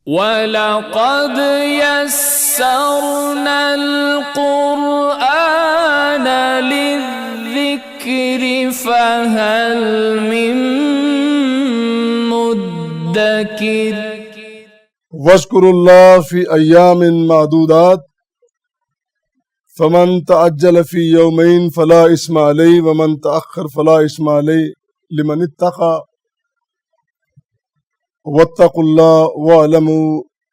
وَلَقَدْ يَسَّرْنَا الْقُرْآنَ لِلذِّكْرِ فَهَلْ مِن مُّدَّكِرٍ وَاذْكُرُوا اللَّهَ فِي أَيَّامٍ مَّعْدُودَاتٍ فَمَن تَعَجَّلَ فِي يَوْمَيْنِ فَلَا إِثْمَ عَلَيْهِ وَمَن تَأَخَّرَ فَلَا إِثْمَ عَلَيْهِ لِمَنِ اتَّقَى وَاتَّقُوا اللَّهَ وَاعْلَمُوا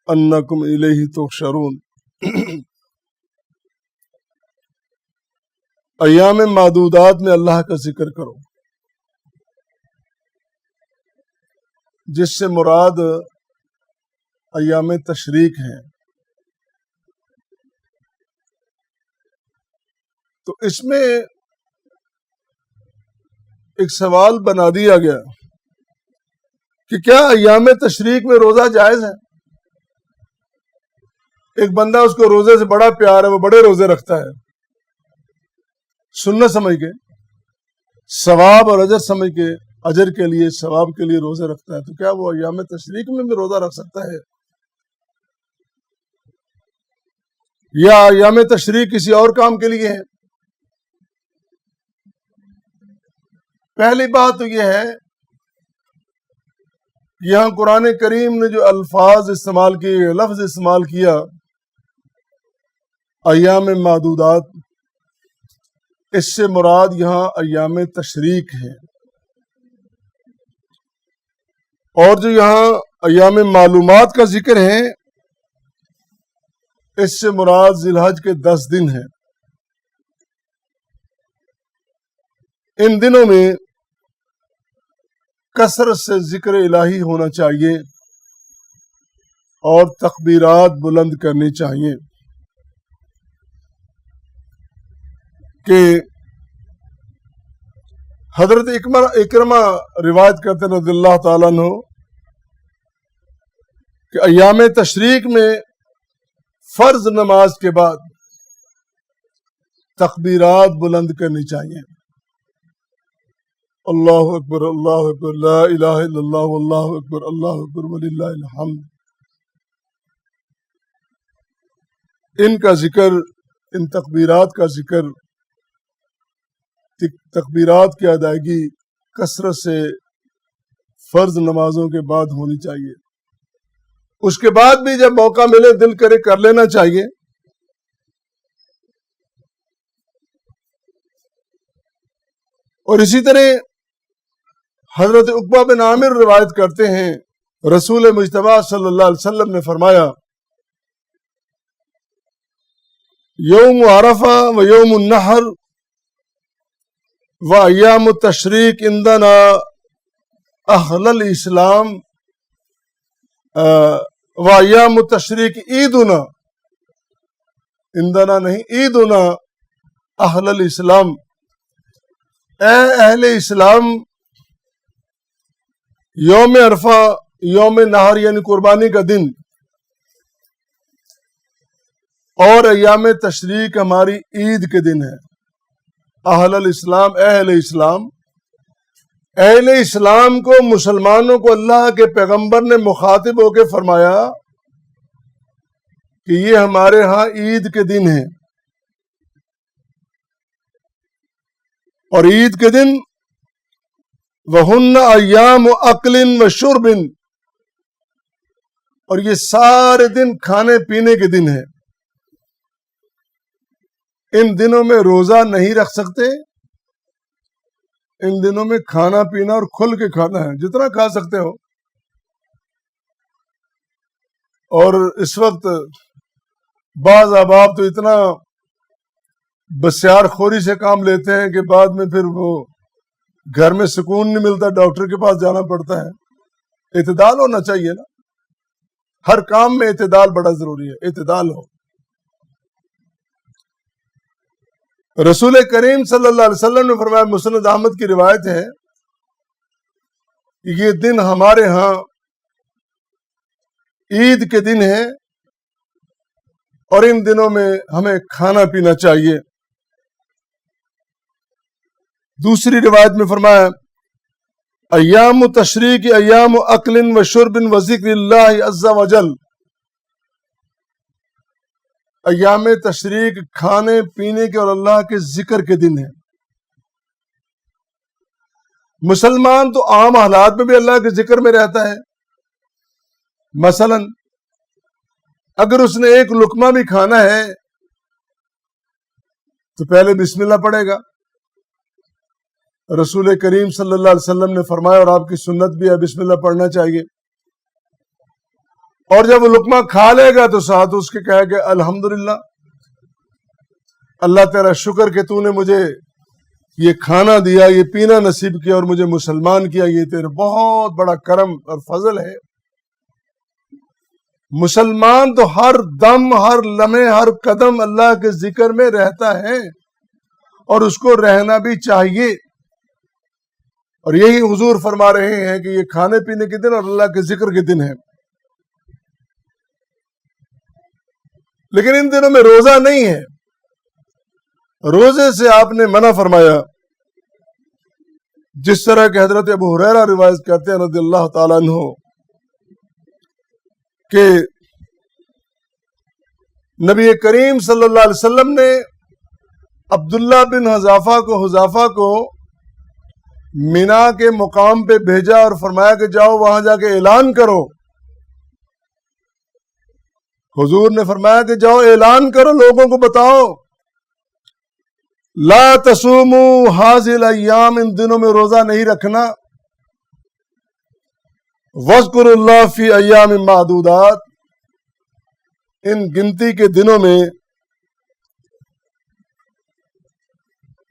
أَنَّكُمْ إِلَيْهِ تُحْشَرُونَ۔ ایام معدودات میں اللہ کا ذکر کرو، جس سے مراد ایام تشریق ہیں۔ تو اس میں ایک سوال بنا دیا گیا کہ کیا ایام تشریق میں روزہ جائز ہے؟ ایک بندہ اس کو روزے سے بڑا پیار ہے، وہ بڑے روزے رکھتا ہے، سنت سمجھ کے، ثواب اور اجر سمجھ کے، اجر کے لیے، ثواب کے لیے روزے رکھتا ہے، تو کیا وہ ایام تشریق میں بھی روزہ رکھ سکتا ہے؟ یا ایام تشریق کسی اور کام کے لیے ہے؟ پہلی بات تو یہ ہے، یہاں قرآن کریم نے جو الفاظ استعمال کیے، لفظ استعمال کیا ایام معدودات، اس سے مراد یہاں ایام تشریق ہے، اور جو یہاں ایام معلومات کا ذکر ہے، اس سے مراد ذی الحج کے 10 دن ہیں۔ ان دنوں میں کثرت سے ذکر الہی ہونا چاہیے اور تکبیرات بلند کرنی چاہیے، کہ حضرت اکرمہ روایت کرتے ہیں رضی اللہ تعالیٰ عنہ کہ ایام تشریق میں فرض نماز کے بعد تکبیرات بلند کرنی چاہیے، اللہ اکبر اللہ اکبر لا الہ الا اللہ واللہ اکبر اللہ اکبر وللہ الحمد۔ ان کا ذکر، ان تکبیرات کا ذکر، تکبیرات کی ادائیگی کثرت سے فرض نمازوں کے بعد ہونی چاہیے۔ اس کے بعد بھی جب موقع ملے، دل کرے، کر لینا چاہیے۔ اور اسی طرح حضرت عقبہ بن عامر روایت کرتے ہیں، رسول مجتبیٰ صلی اللہ علیہ وسلم نے فرمایا، یوم عرفہ و یوم النحر و ایام التشریق عندنا اہل الاسلام و ایام التشریق عیدنا، عندنا نہیں، عیدنا اہل الاسلام، اے اہل اسلام، یوم عرفہ، یوم نحر یعنی قربانی کا دن، اور ایام تشریق ہماری عید کے دن ہے۔ اہل الاسلام، اہل اسلام، اہل اسلام کو، مسلمانوں کو اللہ کے پیغمبر نے مخاطب ہو کے فرمایا کہ یہ ہمارے ہاں عید کے دن ہیں، اور عید کے دن وَهُنَّ أَيَّامُ أَكْلٍ وَشُرْبٍ، اور یہ سارے دن کھانے پینے کے دن ہیں۔ ان دنوں میں روزہ نہیں رکھ سکتے، ان دنوں میں کھانا پینا اور کھل کے کھانا ہے، جتنا کھا سکتے ہو۔ اور اس وقت بعض احباب تو اتنا بسیار خوری سے کام لیتے ہیں کہ بعد میں پھر وہ گھر میں سکون نہیں ملتا، ڈاکٹر کے پاس جانا پڑتا ہے۔ اعتدال ہونا چاہیے نا، ہر کام میں اعتدال بڑا ضروری ہے، اعتدال ہو۔ رسول کریم صلی اللہ علیہ وسلم نے فرمایا، مسند احمد کی روایت ہے کہ یہ دن ہمارے ہاں عید کے دن ہیں، اور ان دنوں میں ہمیں کھانا پینا چاہیے۔ دوسری روایت میں فرمایا ایام تشریق ایام اکل و شرب و ذکر اللہ عز و جل. ایام تشریق کھانے پینے کے اور اللہ کے ذکر کے دن ہیں. مسلمان تو عام حالات میں بھی اللہ کے ذکر میں رہتا ہے. مثلا اگر اس نے ایک لقمہ بھی کھانا ہے تو پہلے بسم اللہ پڑھے گا. رسول کریم صلی اللہ علیہ وسلم نے فرمایا اور آپ کی سنت بھی ہے بسم اللہ پڑھنا چاہیے. اور جب وہ لقمہ کھا لے گا تو ساتھ اس کے کہے کہ الحمدللہ اللہ تیرا شکر کہ تو نے مجھے یہ کھانا دیا یہ پینا نصیب کیا اور مجھے مسلمان کیا, یہ تیرا بہت بڑا کرم اور فضل ہے. مسلمان تو ہر دم ہر لمحے ہر قدم اللہ کے ذکر میں رہتا ہے اور اس کو رہنا بھی چاہیے. اور یہی حضور فرما رہے ہیں کہ یہ کھانے پینے کے دن اور اللہ کے ذکر کے دن ہے. لیکن ان دنوں میں روزہ نہیں ہے. روزے سے آپ نے منع فرمایا, جس طرح کہ حضرت ابو ہریرہ روایت کرتے ہیں رضی اللہ تعالیٰ عنہ کہ نبی کریم صلی اللہ علیہ وسلم نے عبداللہ بن حذافہ کو مینا کے مقام پہ بھیجا اور فرمایا کہ جاؤ وہاں جا کے اعلان کرو. حضور نے فرمایا کہ جاؤ اعلان کرو, لوگوں کو بتاؤ لا تصوموا هذه الايام, ان دنوں میں روزہ نہیں رکھنا. واذکروا اللہ فی ایام معدودات, ان گنتی کے دنوں میں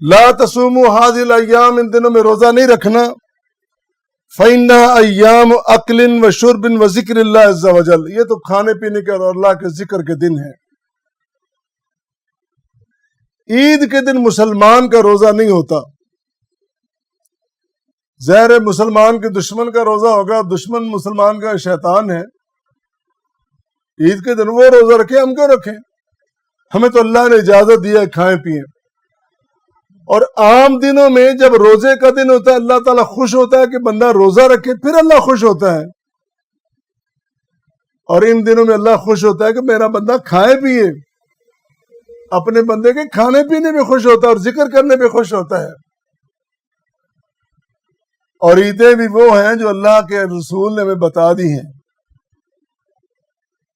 لا تصوموا هذه الايام, ان دنوں میں روزہ نہیں رکھنا. فإنها ایام اکل و شرب و ذکر اللہ عز و جل, یہ تو کھانے پینے کے اور اللہ کے ذکر کے دن ہیں. عید کے دن مسلمان کا روزہ نہیں ہوتا. ظاہر مسلمان کے دشمن کا روزہ ہوگا, دشمن مسلمان کا شیطان ہے. عید کے دن وہ روزہ رکھے, ہم کیوں رکھیں؟ ہمیں تو اللہ نے اجازت دیا کھائیں پئیں. اور عام دنوں میں جب روزے کا دن ہوتا ہے اللہ تعالیٰ خوش ہوتا ہے کہ بندہ روزہ رکھے, پھر اللہ خوش ہوتا ہے. اور ان دنوں میں اللہ خوش ہوتا ہے کہ میرا بندہ کھائے پیے, اپنے بندے کے کھانے پینے میں خوش ہوتا ہے اور ذکر کرنے میں خوش ہوتا ہے. اور عیدیں بھی وہ ہیں جو اللہ کے رسول نے ہمیں بتا دی ہیں.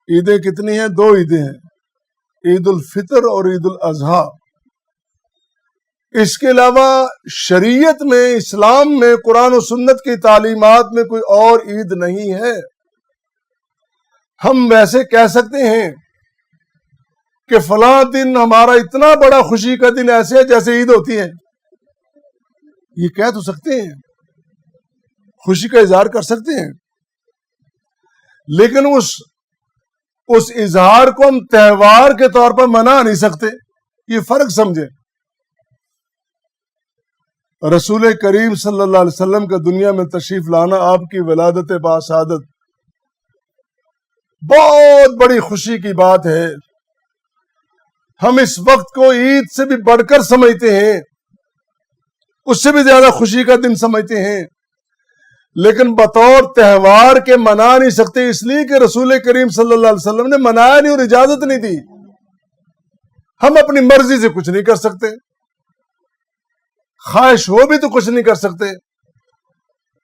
عیدیں کتنی ہیں؟ 2 عیدیں ہیں, عید الفطر اور عید الاضحیٰ. اس کے علاوہ شریعت میں, اسلام میں, قرآن و سنت کی تعلیمات میں کوئی اور عید نہیں ہے. ہم ویسے کہہ سکتے ہیں کہ فلاں دن ہمارا اتنا بڑا خوشی کا دن ایسے ہے جیسے عید ہوتی ہے, یہ کہہ تو سکتے ہیں, خوشی کا اظہار کر سکتے ہیں, لیکن اس اظہار کو ہم تہوار کے طور پر منا نہیں سکتے. یہ فرق سمجھیں. رسول کریم صلی اللہ علیہ وسلم کا دنیا میں تشریف لانا, آپ کی ولادت باسعادت بہت بڑی خوشی کی بات ہے. ہم اس وقت کو عید سے بھی بڑھ کر سمجھتے ہیں, اس سے بھی زیادہ خوشی کا دن سمجھتے ہیں, لیکن بطور تہوار کے منا نہیں سکتے, اس لیے کہ رسول کریم صلی اللہ علیہ وسلم نے منایا نہیں اور اجازت نہیں دی. ہم اپنی مرضی سے کچھ نہیں کر سکتے, خواہش ہو بھی تو کچھ نہیں کر سکتے.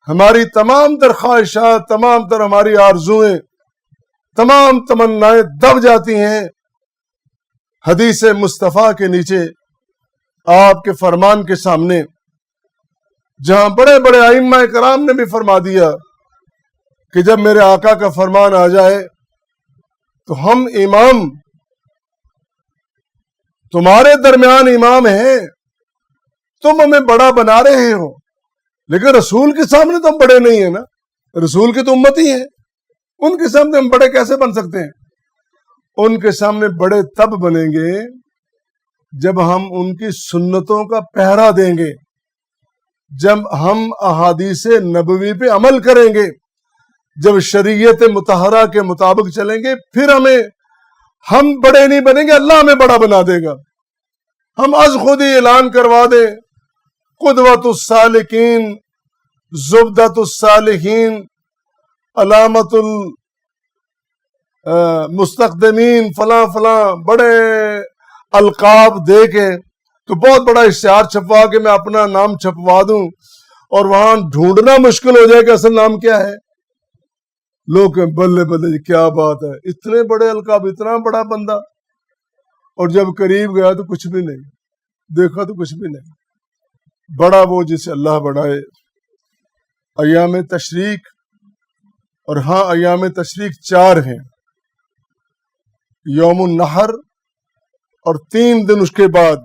ہماری تمام تر خواہشات, تمام تر ہماری آرزوئیں, تمام تمنائیں دب جاتی ہیں حدیث مصطفیٰ کے نیچے, آپ کے فرمان کے سامنے, جہاں بڑے بڑے ائمہ کرام نے بھی فرما دیا کہ جب میرے آقا کا فرمان آ جائے تو ہم امام, تمہارے درمیان امام ہیں, تم ہمیں بڑا بنا رہے ہو, لیکن رسول کے سامنے تو ہم بڑے نہیں ہیں نا, رسول کی تو امتی ہیں, ان کے سامنے ہم بڑے کیسے بن سکتے ہیں؟ ان کے سامنے بڑے تب بنیں گے جب ہم ان کی سنتوں کا پہرا دیں گے, جب ہم احادیث نبوی پہ عمل کریں گے, جب شریعت مطہرہ کے مطابق چلیں گے, پھر ہم بڑے نہیں بنیں گے, اللہ ہمیں بڑا بنا دے گا. ہم از خود ہی اعلان کروا دیں قدوۃ السالکین زبدۃ الصالحین، علامت المستقدمین، فلاں فلاں بڑے القاب دے کے تو بہت بڑا اشتہار چھپوا کے میں اپنا نام چھپوا دوں اور وہاں ڈھونڈنا مشکل ہو جائے کہ اصل نام کیا ہے. لوگ کہیں بلے بلے کیا بات ہے، اتنے بڑے القاب، اتنا بڑا بندہ. اور جب قریب گیا تو کچھ بھی نہیں، دیکھا تو کچھ بھی نہیں. بڑا وہ جسے اللہ بڑھائے. ایام تشریق، اور ہاں ایام تشریق 4 ہیں، یوم النحر اور 3 دن اس کے بعد